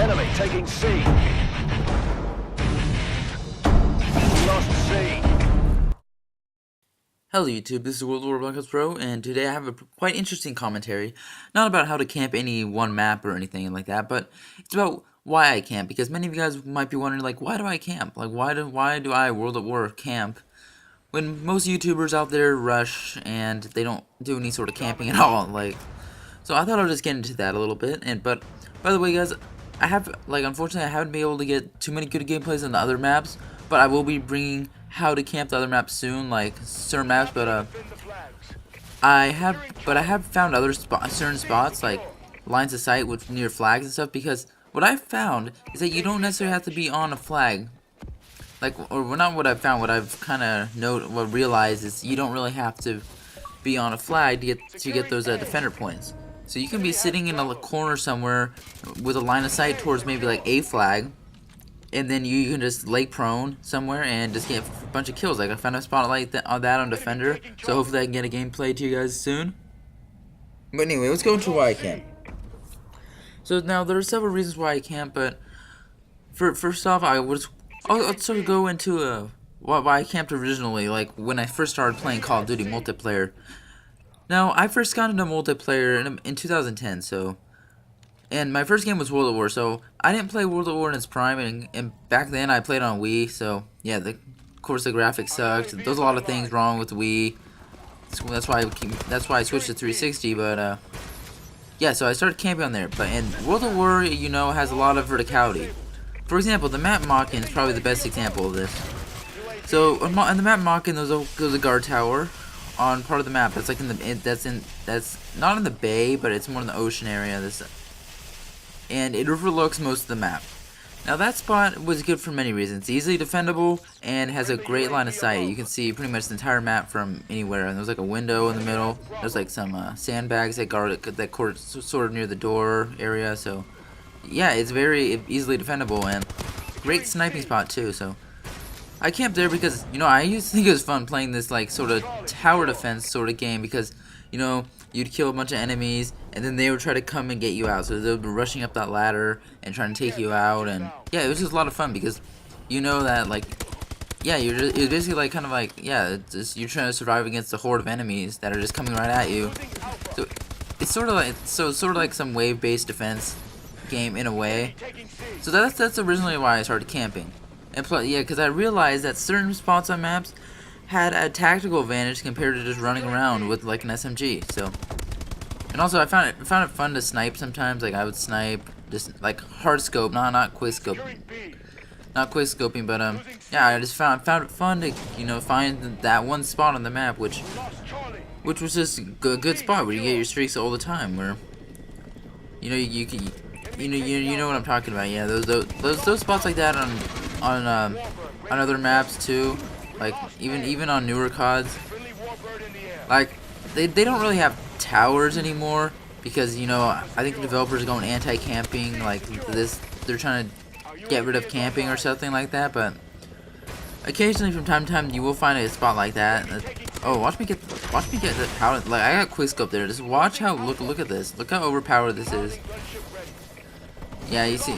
Enemy taking C. We lost C. Hello YouTube, this is World War Black Ops Pro, and today I have a quite interesting commentary, not about how to camp any one map or anything like that, but it's about why I camp, because many of you guys might be wondering, like, why do I camp? Like, why do I, World at War, camp, when most YouTubers out there rush, and they don't do any sort of camping at all, like, so I thought I'll just get into that a little bit, but, by the way guys, unfortunately I haven't been able to get too many good gameplays on the other maps, but I will be bringing how to camp the other maps soon, like certain maps, but I have found other certain spots like lines of sight with near flags and stuff, because what I found is that you don't necessarily have to be on a flag. Or not what I've found, what I've kind of realized is you don't really have to be on a flag to get those defender points. So you can be sitting in a corner somewhere with a line of sight towards maybe like a flag, and then you can just lay prone somewhere and just get a bunch of kills. Like I found a spot like that on Defender, so hopefully I can get a gameplay to you guys soon. But anyway, let's go into why I camp. So now there are several reasons why I camp, but first off, I'll sort of go into why I camped originally, like when I first started playing Call of Duty multiplayer. Now I first got into multiplayer in 2010, and my first game was World at War, so I didn't play World at War in its prime, and back then I played on Wii, so yeah, of course the graphics sucked. There's a lot of things wrong with Wii. That's why I switched to 360, but yeah, so I started camping on there. And World at War, you know, has a lot of verticality. For example, the map Mockin is probably the best example of this. So on the map Mockin, there's a guard tower on part of the map. That's like that's not in the bay, but it's more in the ocean area. And it overlooks most of the map. Now that spot was good for many reasons. It's easily defendable and has a great line of sight. You can see pretty much the entire map from anywhere. And there's like a window in the middle. There's like some sandbags that guard sort of near the door area. So yeah, it's very easily defendable and great sniping spot too. So I camped there because, you know, I used to think it was fun playing this like sort of tower defense sort of game, because, you know, you'd kill a bunch of enemies and then they would try to come and get you out. So they would be rushing up that ladder and trying to take you out, and yeah, it was just a lot of fun because you know that, like, yeah, it's basically like kind of like, yeah, you're trying to survive against a horde of enemies that are just coming right at you. So it's sort of like some wave-based defense game in a way. So that's originally why I started camping. And plus, yeah, because I realized that certain spots on maps had a tactical advantage compared to just running around with like an SMG. So, and also I found it fun to snipe sometimes. Like I would snipe just like hard scope, not quick scope, but yeah, I just found it fun to, you know, find that one spot on the map which was just a good spot where you get your streaks all the time, where, you know, you can, you know what I'm talking about. Yeah, those spots like that on other maps too. Like even on newer CODs, like they don't really have towers anymore, because, you know, I think the developers are going anti-camping, like this. They're trying to get rid of camping or something like that. But occasionally, from time to time, you will find a spot like that. Oh, watch me get the power. Like I got quickscope there. Just watch how look at this. Look how overpowered this is. Yeah, you see.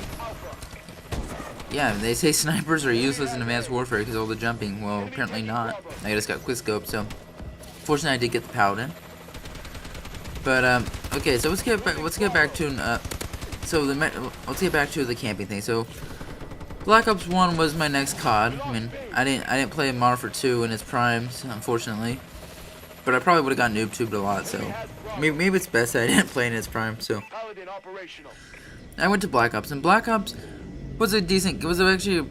Yeah, they say snipers are useless in Advanced Warfare because of all the jumping. Well, apparently not. I just got quickscope, so fortunately I did get the Paladin. But okay, so let's get back to the camping thing. So Black Ops 1 was my next COD. I mean, I didn't play Modern Warfare 2 in its primes, unfortunately. But I probably would have gotten noob tubed a lot. So maybe it's best that I didn't play in its prime. So I went to Black Ops, and Black Ops was actually a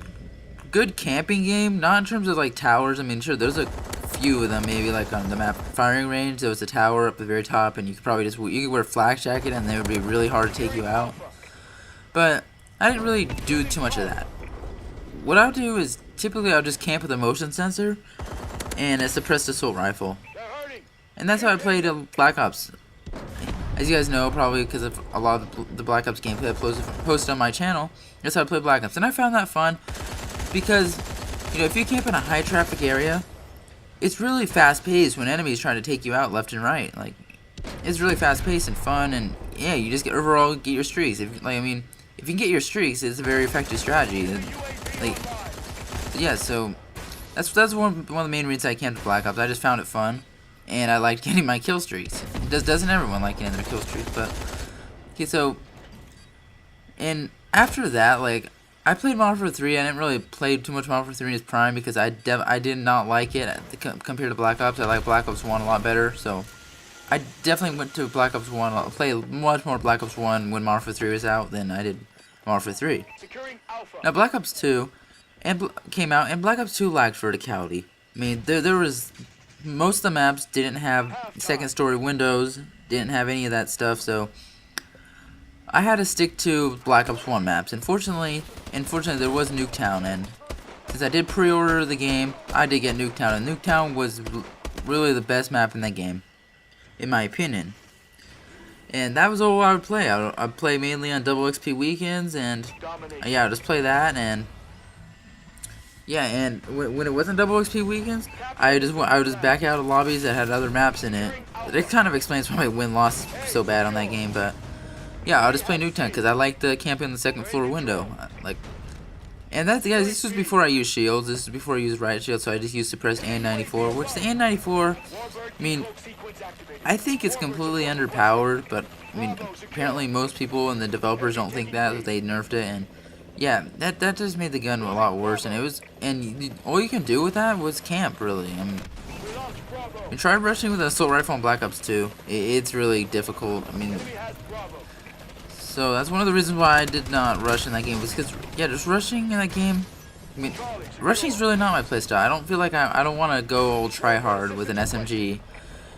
good camping game, not in terms of like towers. I mean, sure, there's a few of them, maybe like on the map firing range. There was a tower up the very top, and you could probably you could wear a flak jacket, and they would be really hard to take you out. But I didn't really do too much of that. What I'll do is typically I'll just camp with a motion sensor and a suppressed assault rifle, and that's how I played Black Ops. As you guys know, probably because of a lot of the Black Ops gameplay I posted on my channel, that's how I play Black Ops. And I found that fun because, you know, if you camp in a high traffic area, it's really fast paced when enemies try to take you out left and right. Like, it's really fast paced and fun, and yeah, you just overall get your streaks. I mean, if you can get your streaks, it's a very effective strategy. Like, yeah, so that's one of the main reasons I camped Black Ops. I just found it fun, and I liked getting my kill streaks. Doesn't everyone like getting their kill streaks? But okay, so and after that, like, I played Modern Warfare 3. I didn't really play too much Modern Warfare 3 in its prime because I did not like it compared to Black Ops. I like Black Ops 1 a lot better, so I definitely went to Black Ops 1. I played much more Black Ops 1 when Modern Warfare 3 was out than I did Modern Warfare 3. Now Black Ops 2 came out, and Black Ops 2 lacked verticality. I mean, there was most of the maps didn't have second story windows, didn't have any of that stuff, so I had to stick to Black Ops 1 maps. Unfortunately, there was Nuketown, and since I did pre-order the game, I did get Nuketown, and Nuketown was really the best map in that game, in my opinion. And that was all I would play. I'd play mainly on double XP weekends, and yeah, I'd just play that, and yeah, and when it wasn't double XP weekends, I would just back out of lobbies that had other maps in it. It kind of explains why my win-loss is so bad on that game, but yeah, I'll just play Nuketown because I like the camping on the second floor window. Like, and that's, guys, this was before I used shields. This is before I used riot shield, so I just used suppressed AN-94, which the AN-94, I mean, I think it's completely underpowered, but I mean, apparently most people and the developers don't think that, so they nerfed it, and yeah, that just made the gun a lot worse. And all you can do with that was camp, really. I mean, try rushing with an assault rifle on Black Ops 2. It's really difficult. I mean, so that's one of the reasons why I did not rush in that game, was because, yeah, just rushing in that game, I mean, rushing is really not my playstyle. I don't feel like I don't want to go all try hard with an SMG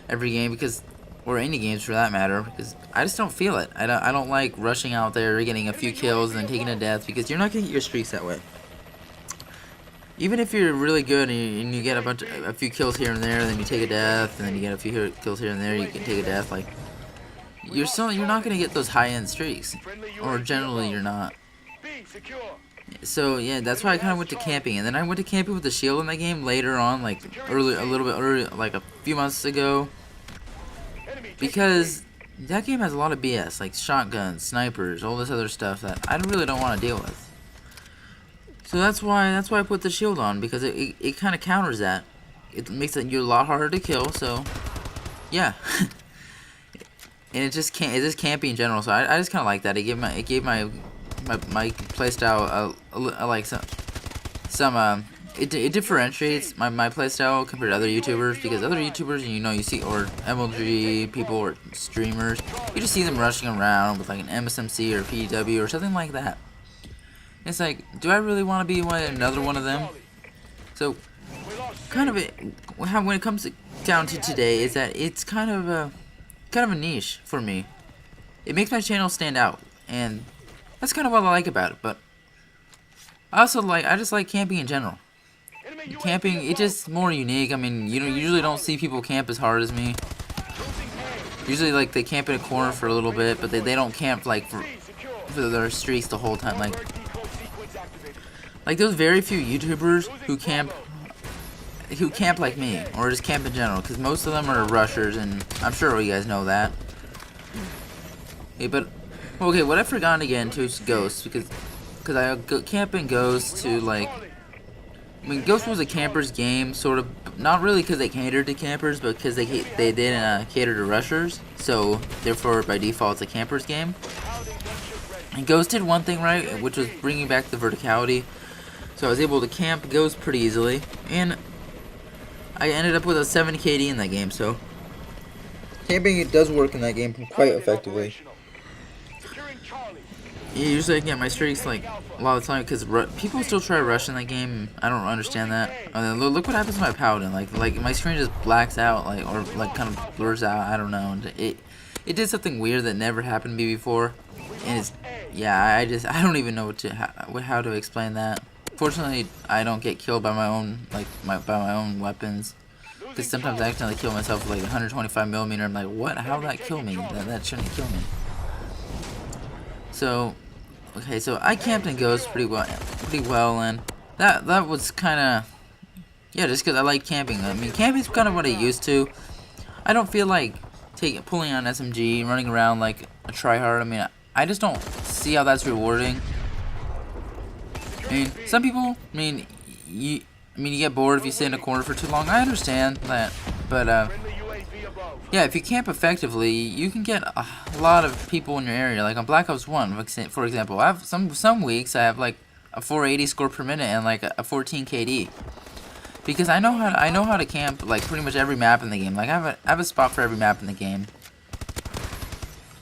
every game, because, or any games for that matter, because I just don't feel it. I don't like rushing out there, getting a few kills, and then taking a death, because you're not going to get your streaks that way. Even if you're really good and you get a few kills here and there, then you take a death, and then you get a few kills here and there, you can take a death, like, you're not going to get those high-end streaks, or generally you're not. So yeah, that's why I kind of went to camping, and then I went to camping with the shield in that game later on, like a little bit early, like a few months ago, because that game has a lot of BS, like shotguns, snipers, all this other stuff that I really don't want to deal with. So that's why I put the shield on, because it kind of counters that. It makes it a lot harder to kill. So yeah. And it's just campy in general, so I just kind of like that. It gave my playstyle it differentiates my playstyle compared to other YouTubers, because other YouTubers, you see, or MLG people or streamers, you just see them rushing around with like an MSMC or PW or something like that. It's like, do I really want to be another one of them? So kind of when it comes down to today, is that it's kind of a niche for me. It makes my channel stand out, and that's kind of what I like about it. But I just like camping in general. Camping, it's just more unique. I mean, you usually don't see people camp as hard as me. Usually, like, they camp in a corner for a little bit, but they don't camp like for their streaks the whole time. Like those very few YouTubers who camp like me, or just camp in general, because most of them are rushers, and I'm sure you guys know that. Okay, but okay, what I forgot to get into is Ghost, because I camp in Ghost to, like, I mean, Ghost was a camper's game, sort of, not really because they catered to campers, but because they didn't cater to rushers, so therefore by default it's a camper's game. And Ghost did one thing right, which was bringing back the verticality, so I was able to camp Ghost pretty easily, and I ended up with a 7 KD in that game, so camping, it does work in that game quite effectively. Yeah, usually I get my streaks like a lot of the time, because people still try to rush in that game. I don't understand that. Look what happens to my Paladin. Like my screen just blacks out, or kind of blurs out. I don't know. It did something weird that never happened to me before, and it's, yeah, I don't even know how to explain that. Fortunately, I don't get killed by my own by my own weapons, because sometimes I accidentally kill myself with like 125mm. I'm like, what? How did that kill me? That shouldn't kill me. So, okay, so I camped in Ghost pretty well, and that was kind of, yeah, just because I like camping. I mean, camping's kind of what I used to. I don't feel like pulling on SMG, running around like a tryhard. I mean, I just don't see how that's rewarding. I mean, some people, you get bored if you sit in a corner for too long. I understand that, but Friendly UAV above. yeah, if you camp effectively, you can get a lot of people in your area. Like on Black Ops 1, for example, I have some weeks I have like a 480 score per minute and like a 14 KD. Because I know how to camp like pretty much every map in the game. Like I have a spot for every map in the game.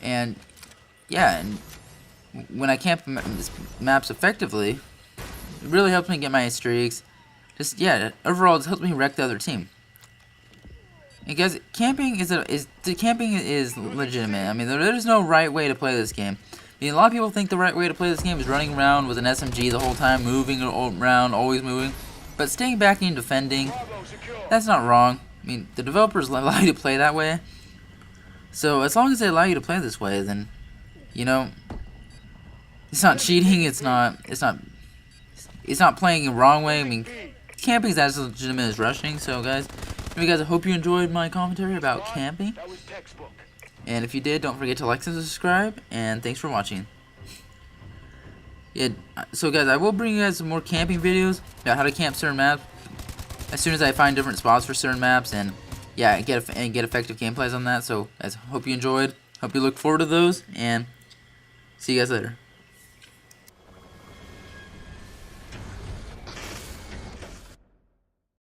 And yeah, and when I camp maps effectively, it really helps me get my streaks. Just yeah, overall it helps me wreck the other team. Because camping is legitimate. I mean, there's no right way to play this game. I mean, a lot of people think the right way to play this game is running around with an SMG the whole time, moving around, always moving. But staying back and defending, Bravo secure. that's not wrong. I mean, the developers allow you to play that way. So as long as they allow you to play this way, then, you know, it's not cheating. It's not playing the wrong way. I mean, camping is as legitimate as rushing. So guys, I hope you enjoyed my commentary about camping. That was textbook. And if you did, don't forget to like and subscribe. And thanks for watching. Yeah, so guys, I will bring you guys some more camping videos about how to camp certain maps as soon as I find different spots for certain maps, and yeah, get effective gameplays on that. So guys, hope you enjoyed. Hope you look forward to those, and see you guys later.